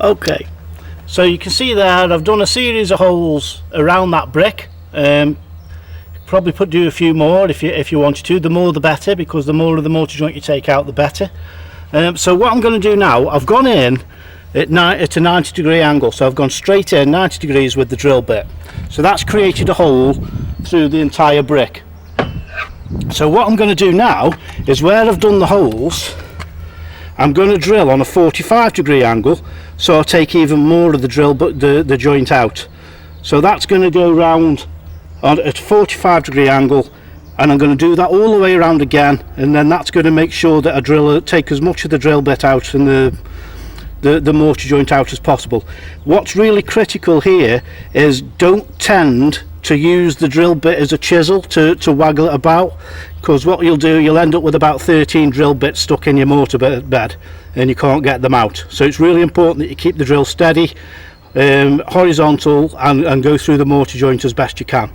Okay, so you can see there I've done a series of holes around that brick. Probably do a few more if you wanted to. The more the better, because the more of the mortar joint you take out, the better. So what I'm going to do now, I've gone in at a 90-degree angle, so I've gone straight in 90 degrees with the drill bit. So that's created a hole through the entire brick. So what I'm going to do now is, where I've done the holes, I'm going to drill on a 45-degree angle, so I'll take even more of the drill, but the joint out. So that's going to go round at a 45-degree angle, and I'm going to do that all the way around again, and then that's going to make sure that I take as much of the drill bit out and the mortar joint out as possible. What's really critical here is don't tend to use the drill bit as a chisel to waggle it about, because what you'll do, you'll end up with about 13 drill bits stuck in your mortar bed and you can't get them out. So it's really important that you keep the drill steady, horizontal, and go through the mortar joint as best you can.